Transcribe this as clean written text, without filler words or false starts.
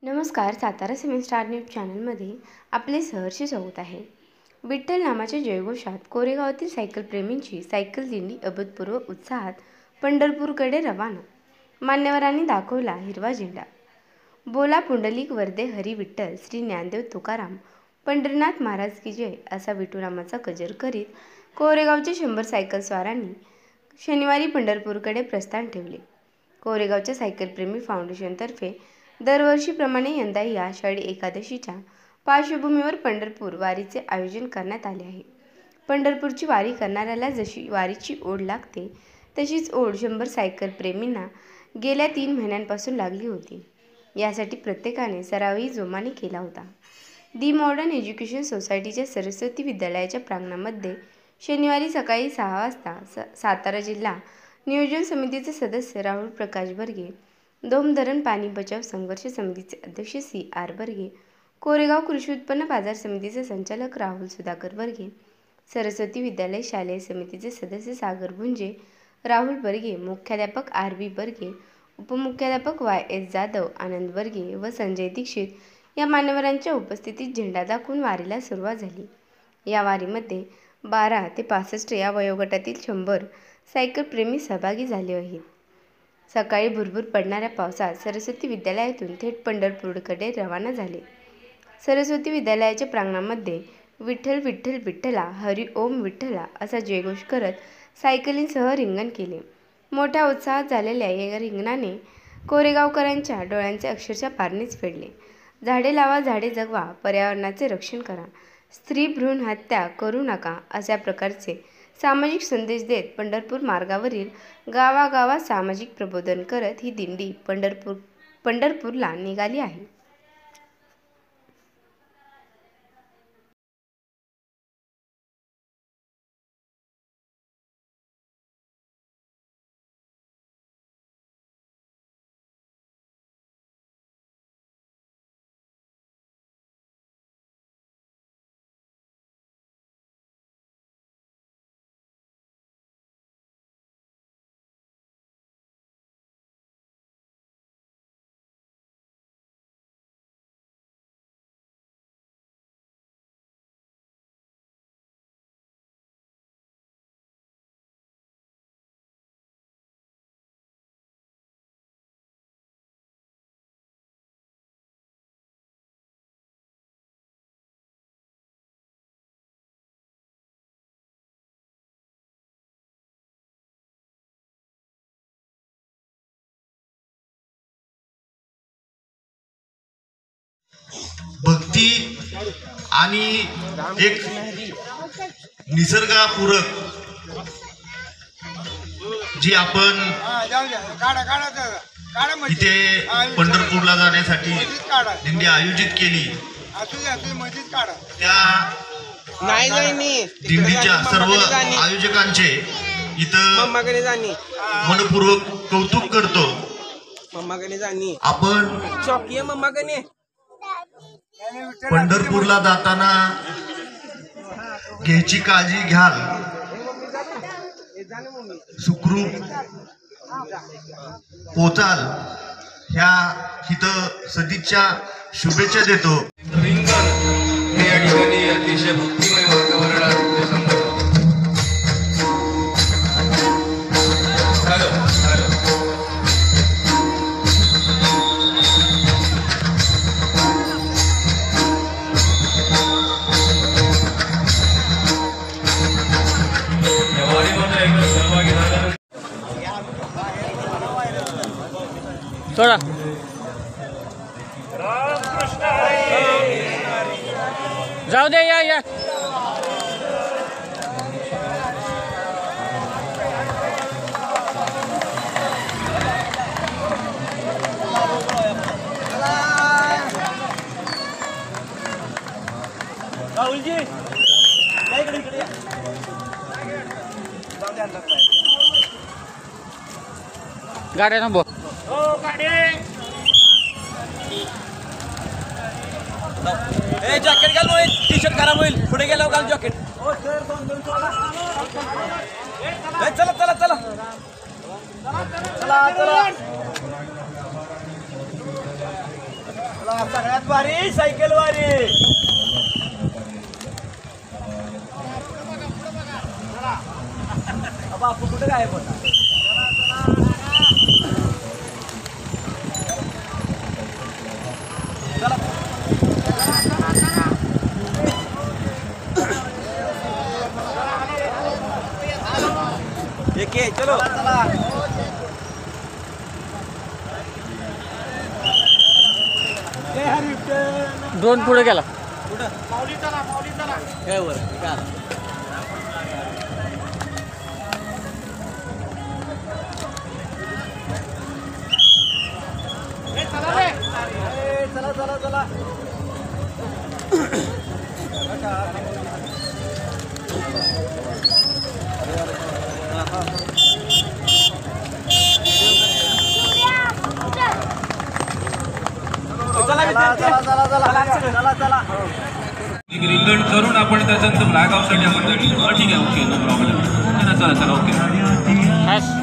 नमस्कार, Satara seven news चॅनलमध्ये आपले सहर्ष स्वागत आहे। विठ्ठल नामाच्या जयघोषात कोरेगावातील सायकल प्रेमींची सायकल दिंडी अभूतपूर्व उत्साहात पंढरपूरकडे रवाना। मान्यवरांनी दाखवला हिरवा झेंडा। बोला पुंडलिक वरदे हरी विठ्ठल, श्री ज्ञानदेव तुकाराम, पंढरीनाथ महाराज की जय असा विठुरामाचा गजर करीत कोरेगावच्या 100 सायकल स्वारांनी शनिवारी पंढरपूरकडे प्रस्थान ठेवले। कोरेगावच्या सायकल प्रेमी फाउंडेशनतर्फे दरवर्षीप्रमाणे यंदाही आषाढी एकादशीच्या पार्श्वभूमीवर पंढरपूर वारीचे आयोजन करण्यात आले आहे। पंढरपूरची वारी करणाऱ्याला जशी वारीची ओढ लागते तशीच ओढ 100 सायकल प्रेमींना गेल्या 3 महिन्यांपासून लागली होती। यासाठी प्रत्येकाने सरावही जोमाने केला होता। दी मॉडर्न एज्युकेशन सोसायटीच्या सरस्वती विद्यालयाच्या प्रांगणामध्ये शनिवारी सकाळी 6 वाजता सातारा जिल्हा नियोजन समितीचे सदस्य राहुल प्रकाश बर्गे, दोम धरण पाणी बचाव संघर्ष समितीचे अध्यक्ष CR बर्गे, कोरेगाव कृषी उत्पन्न बाजार समितीचे संचालक राहुल सुधाकर बर्गे, सरस्वती विद्यालय शालेय समितीचे सदस्य सागर भुंजे, राहुल बर्गे, मुख्याध्यापक RB बर्गे, उपमुख्याध्यापक YS जाधव, आनंद बर्गे व संजय दीक्षित या मान्यवरांच्या उपस्थितीत झेंडा दाखवून वारीला सुरुवात झाली। या वारीमध्ये 12 ते 65 या वयोगटातील 100 सायकल प्रेमी सहभागी झाले आहेत। सकाळी भुरभुर पडणाऱ्या पावसात सरस्वती विद्यालयातून थेट पंढरपूरकडे रवाना झाले। सरस्वती विद्यालयाच्या प्रांगणामध्ये विठ्ठल विठ्ठल विठ्ठला, हरी ओम विठ्ठला असा जयघोष करत सायकलींसह रिंगण केले। मोठ्या उत्साहात झालेल्या या रिंगणाने कोरेगावकरांच्या डोळ्यांचे अक्षरशः पारणेच फेडले। झाडे लावा, झाडे जगवा, पर्यावरणाचे रक्षण करा, स्त्री भ्रूण हत्या करू नका अशा प्रकारचे सामाजिक संदेश देत पंढरपूर मार्गावरील गावागावात सामाजिक प्रबोधन करत ही दिंडी पंढरपूरला निघाली आहे। भक्ती आणि एक निसर्गापूरक जी आपण इथे पंढरपूरला जाण्यासाठी दिंडी आयोजित केली, त्या दिंडीच्या सर्व आयोजकांचे इथं मनपूर्वक कौतुक करतो। आपण पंढरपूरला जाताना घ्यायची काळजी घ्याल, सुखरूप पोचाल ह्या हिथं सदिच्छा शुभेच्छा देतो। रिंगण हे या ठिकाणी अतिशय भक्तिमय वातावरणात सोडा जाऊ दे, या राहुलजी गाड्या थांबव। जॅकेट घाल, टी-शर्ट खराब होईल, पुढे गेल्यावर घाल जॅकेट। चला चला चला चला चला वारी सायकल वारी. बापू कुठं काय बोलता. एक चलो चला. दोन पुढे गेला. काय वर काय चला चला चला. एक रिंगण करून आपण त्याच्यानंतर ब्लॅक आउटसाठी आपण ठीक आहे ओके नो प्रॉब्लेम. चला चला ओके. हास.